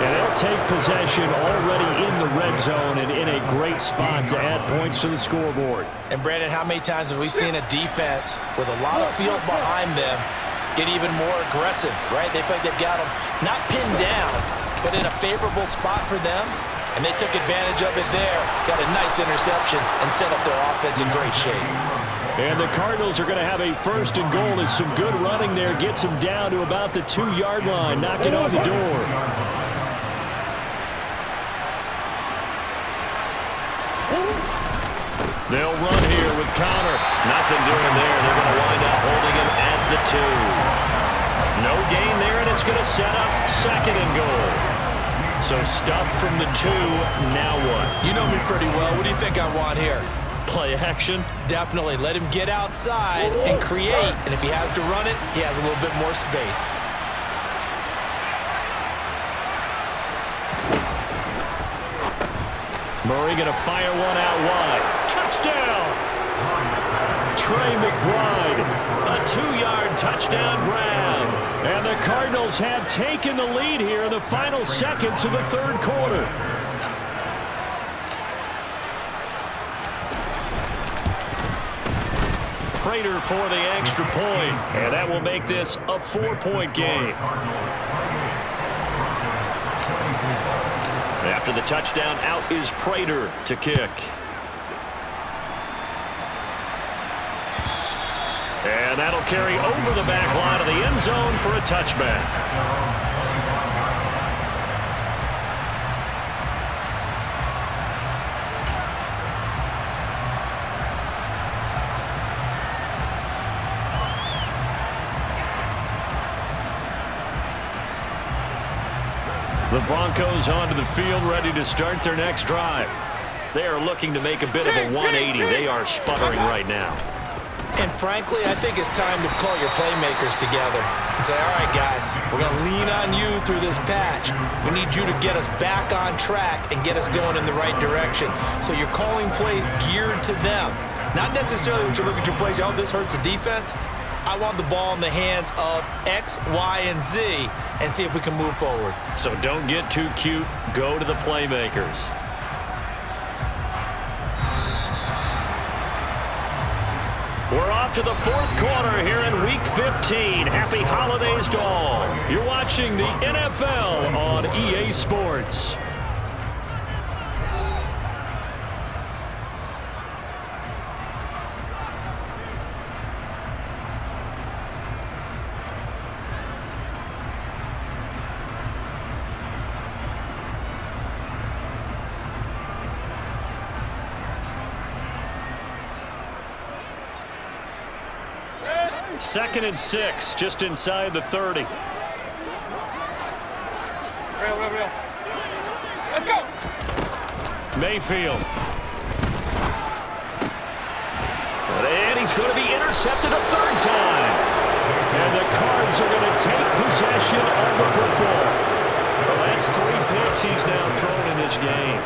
And they'll take possession already in the red zone and in a great spot to add points to the scoreboard. And, Brandon, how many times have we seen a defense with a lot of field behind them get even more aggressive, right? They feel like they've got them not pinned down, but in a favorable spot for them, and they took advantage of it there, got a nice interception, and set up their offense in great shape. And the Cardinals are going to have a 1st and goal as some good running there gets them down to about the 2-yard line, knocking on the door. They'll run here with Connor. Nothing doing there. They're going to wind up holding him at the 2. No gain there, and it's going to set up 2nd and goal. So stuffed from the 2. Now what? You know me pretty well. What do you think I want here? Play action? Definitely. Let him get outside and create. And if he has to run it, he has a little bit more space. Murray going to fire one out wide. Touchdown! Trey McBride, a 2-yard touchdown grab. And the Cardinals have taken the lead here in the final seconds of the 3rd quarter. Prater for the extra point, and that will make this a 4-point game. After the touchdown, out is Prater to kick. And that'll carry over the back line of the end zone for a touchback. The Broncos onto the field, ready to start their next drive. They are looking to make a bit of a 180. They are sputtering right now. And frankly, I think it's time to call your playmakers together and say, all right, guys, we're going to lean on you through this patch. We need you to get us back on track and get us going in the right direction. So you're calling plays geared to them. Not necessarily when you look at your plays, oh, this hurts the defense. I want the ball in the hands of X, Y, and Z and see if we can move forward. So don't get too cute. Go to the playmakers. We're off to the 4th quarter here in Week 15. Happy holidays to all. You're watching the NFL on EA Sports. 2nd and 6, just inside the 30. Real. Let's go. Mayfield. And he's going to be intercepted a 3rd time. And the Cards are going to take possession of the football. Well, that's 3 picks he's now thrown in this game.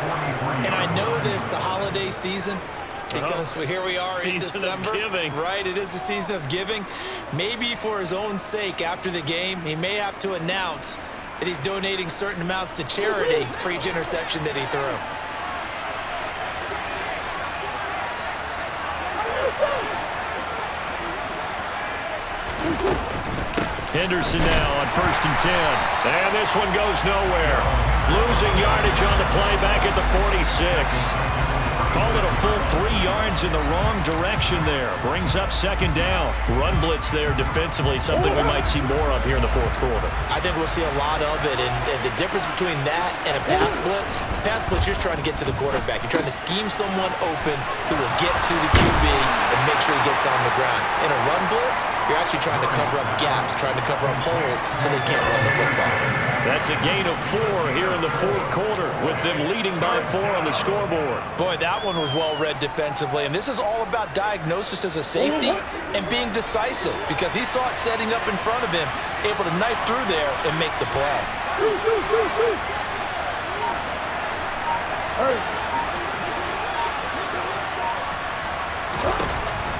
And I know this, the holiday season, because here we are in December. Season of giving. Right, it is the season of giving. Maybe for his own sake after the game, he may have to announce that he's donating certain amounts to charity for each interception that he threw. Henderson now on 1st and 10. And this one goes nowhere. Losing yardage on the play back at the 46. Called it a full 3 yards in the wrong direction there. Brings up 2nd down. Run blitz there defensively, something we might see more of here in the 4th quarter. I think we'll see a lot of it, and the difference between that and a pass blitz, you're just trying to get to the quarterback. You're trying to scheme someone open who will get to the QB and make sure he gets on the ground. In a run blitz, you're actually trying to cover up gaps, trying to cover up holes so they can't run the football. That's a gain of 4 here in the 4th quarter, with them leading by 4 on the scoreboard. Boy, that one was well read defensively, and this is all about diagnosis as a safety and being decisive, because he saw it setting up in front of him, able to knife through there and make the play.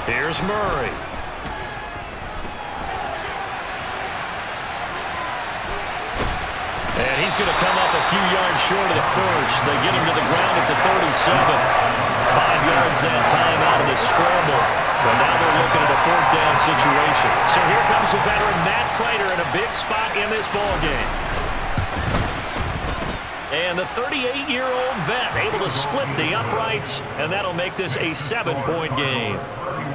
Here's Murray. And he's going to come up a few yards short of the first. They get him to the ground at the 37. 5 yards that time out of the scramble. But now they're looking at a 4th down situation. So here comes the veteran Matt Prater in a big spot in this ballgame. And the 38-year-old vet able to split the uprights, and that'll make this a 7-point game.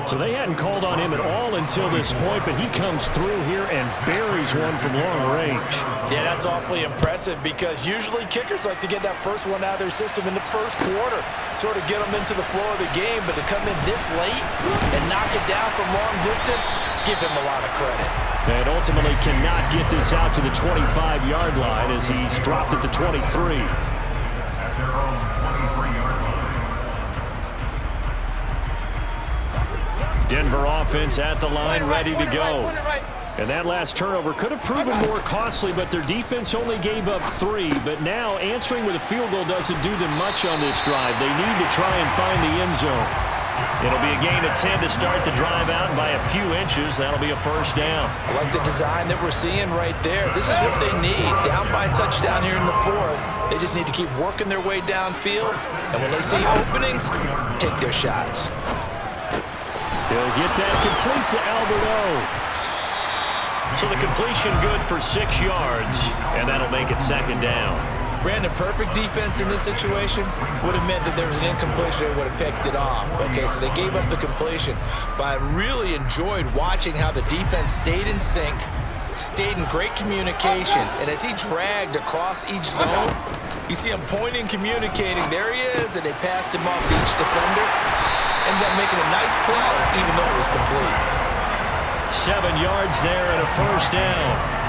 So they hadn't called on him at all until this point, but he comes through here and buries one from long range. Yeah, that's awfully impressive, because usually kickers like to get that first one out of their system in the 1st quarter, sort of get them into the flow of the game, but to come in this late and knock it down from long distance, give him a lot of credit. And ultimately cannot get this out to the 25-yard line as he's dropped at the 23. Denver offense at the line, ready to go. And that last turnover could have proven more costly, but their defense only gave up 3. But now answering with a field goal doesn't do them much on this drive. They need to try and find the end zone. It'll be a gain of 10 to start the drive out, and by a few inches, that'll be a 1st down. I like the design that we're seeing right there. This is what they need. Down by a touchdown here in the 4th. They just need to keep working their way downfield, and when they see openings, take their shots. They'll get that complete to Alberto. So the completion good for 6 yards, and that'll make it 2nd down. Brandon, perfect defense in this situation would have meant that there was an incompletion and would have picked it off. Okay, so they gave up the completion, but I really enjoyed watching how the defense stayed in sync, stayed in great communication, and as he dragged across each zone, you see him pointing, communicating. There he is, and they passed him off to each defender. Ended up making a nice play, even though it was complete. 7 yards there and a 1st down.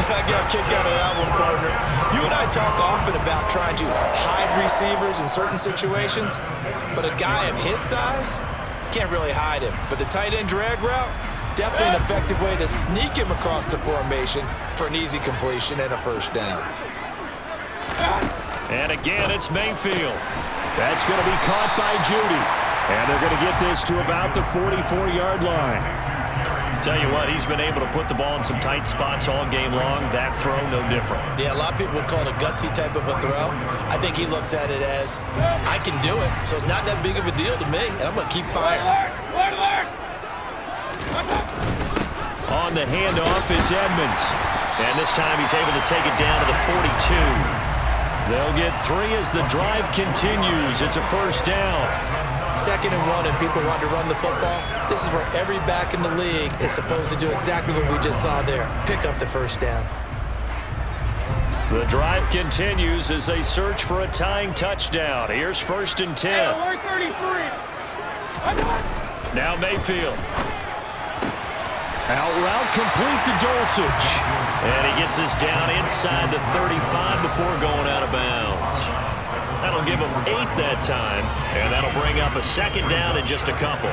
I got a kick out of that one, partner. You and I talk often about trying to hide receivers in certain situations, but a guy of his size can't really hide him. But the tight end drag route, definitely an effective way to sneak him across the formation for an easy completion and a 1st down. And again, it's Mayfield. That's going to be caught by Judy. And they're going to get this to about the 44-yard line. Tell you what, he's been able to put the ball in some tight spots all game long. That throw, no different. Yeah, a lot of people would call it a gutsy type of a throw. I think he looks at it as, I can do it, so it's not that big of a deal to me, and I'm going to keep firing. On the handoff, it's Edmonds. And this time he's able to take it down to the 42. They'll get 3 as the drive continues. It's a 1st down. 2nd and 1, and people want to run the football. This is where every back in the league is supposed to do exactly what we just saw there. Pick up the 1st down. The drive continues as they search for a tying touchdown. Here's 1st and 10. Now Mayfield. Out route complete to Dulcich. And he gets us down inside the 35 before going out of bounds. That'll give him 8 that time, and that'll bring up a second down in just a couple.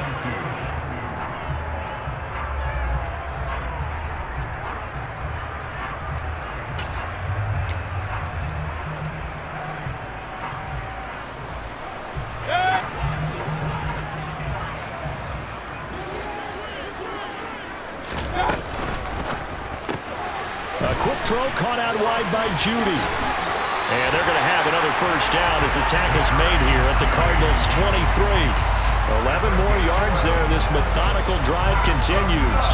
A quick throw caught out wide by Judy. And they're going to have another first down as the tackle's made here at the Cardinals' 23. 11 more yards there. This methodical drive continues.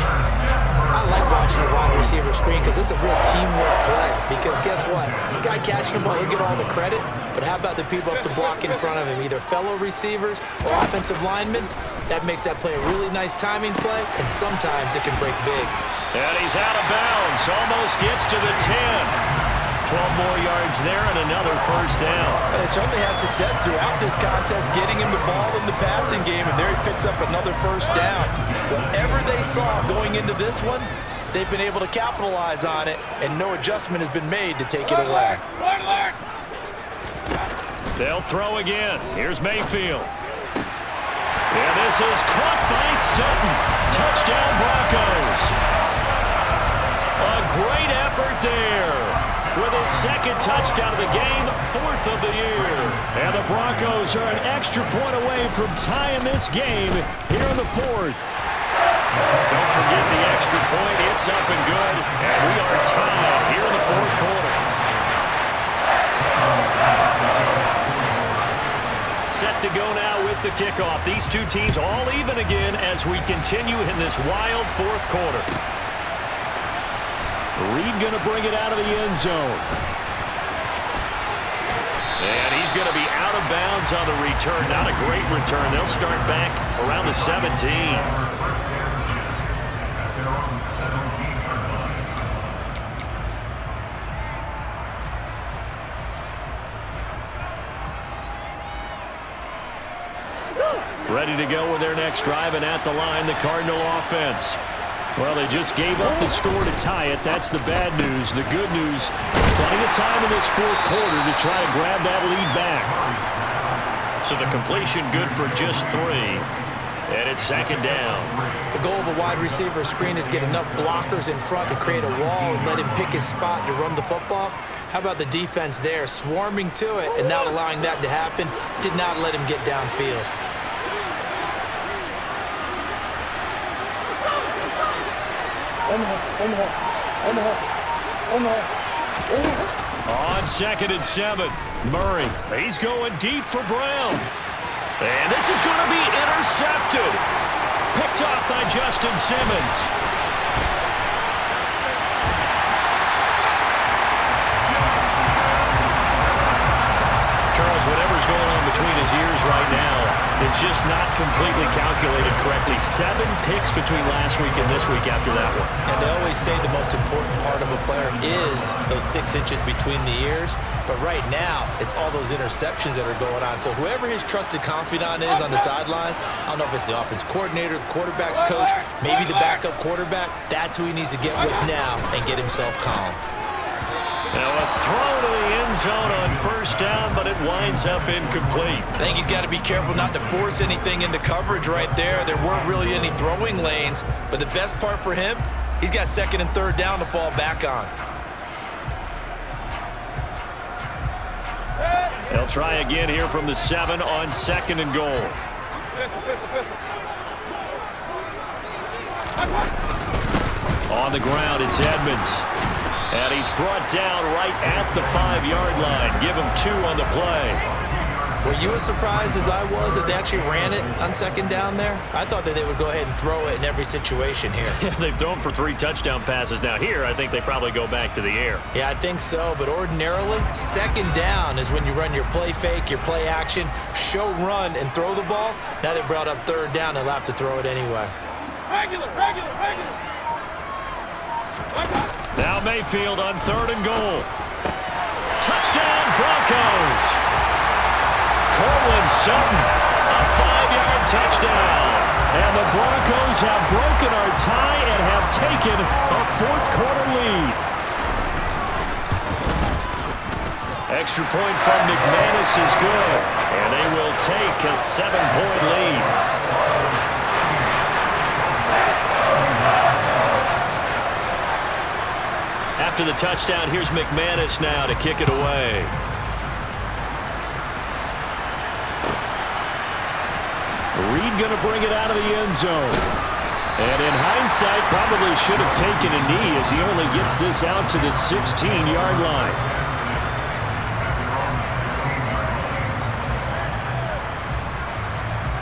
I like watching a wide receiver screen because it's a real teamwork play. Because guess what? The guy catching the ball, he'll get all the credit. But how about the people up to block in front of him, either fellow receivers or offensive linemen? That makes that play a really nice timing play, and sometimes it can break big. And he's out of bounds. Almost gets to the 10. 12 more yards there and another first down. They certainly had success throughout this contest getting him the ball in the passing game, and there he picks up another first down. Whatever they saw going into this one, they've been able to capitalize on it, and no adjustment has been made to take it away. They'll throw again. Here's Mayfield. And this is caught by Sutton. Touchdown Broncos. A great effort there. With his second touchdown of the game, 4th of the year. And the Broncos are an extra point away from tying this game here in the 4th. Don't forget the extra point. It's up and good. And we are tied here in the 4th quarter. Set to go now with the kickoff. These two teams all even again as we continue in this wild 4th quarter. Reed going to bring it out of the end zone. And he's going to be out of bounds on the return. Not a great return. They'll start back around the 17. Ready to go with their next drive, and at the line, the Cardinal offense. Well, they just gave up the score to tie it. That's the bad news. The good news, plenty of time in this 4th quarter to try to grab that lead back. So the completion good for just 3. And it's second down. The goal of a wide receiver screen is get enough blockers in front to create a wall and let him pick his spot to run the football. How about the defense there, swarming to it and not allowing that to happen? Did not let him get downfield. On 2nd and 7, Murray. He's going deep for Brown. And this is going to be intercepted. Picked off by Justin Simmons. Charles, whatever's going on between his ears right now, it's just not completely calculated correctly. 7 picks between last week and this week after that one. And they always say the most important part of a player is those 6 inches between the ears. But right now, it's all those interceptions that are going on. So whoever his trusted confidant is on the sidelines, I don't know if it's the offense coordinator, the quarterback's coach, maybe the backup quarterback, that's who he needs to get with now and get himself calm. Now a throw to the end zone on first down, but it winds up incomplete. I think he's got to be careful not to force anything into coverage right there. There weren't really any throwing lanes, but the best part for him, he's got 2nd and 3rd down to fall back on. They'll try again here from the 7 on 2nd and goal. On the ground, it's Edmonds. And he's brought down right at the 5-yard line. Give him 2 on the play. Were you as surprised as I was that they actually ran it on 2nd down there? I thought that they would go ahead and throw it in every situation here. Yeah, they've thrown for 3 touchdown passes. Now here, I think they probably go back to the air. Yeah, I think so. But ordinarily, 2nd down is when you run your play fake, your play action, show run, and throw the ball. Now they brought up 3rd down. They'll have to throw it anyway. Regular. Now Mayfield on 3rd and goal. Touchdown, Broncos. Cortland Sutton, a 5-yard touchdown. And the Broncos have broken our tie and have taken a fourth-quarter lead. Extra point from McManus is good, and they will take a 7-point lead. After the touchdown, here's McManus now to kick it away. Reed going to bring it out of the end zone. And in hindsight, probably should have taken a knee as he only gets this out to the 16-yard line.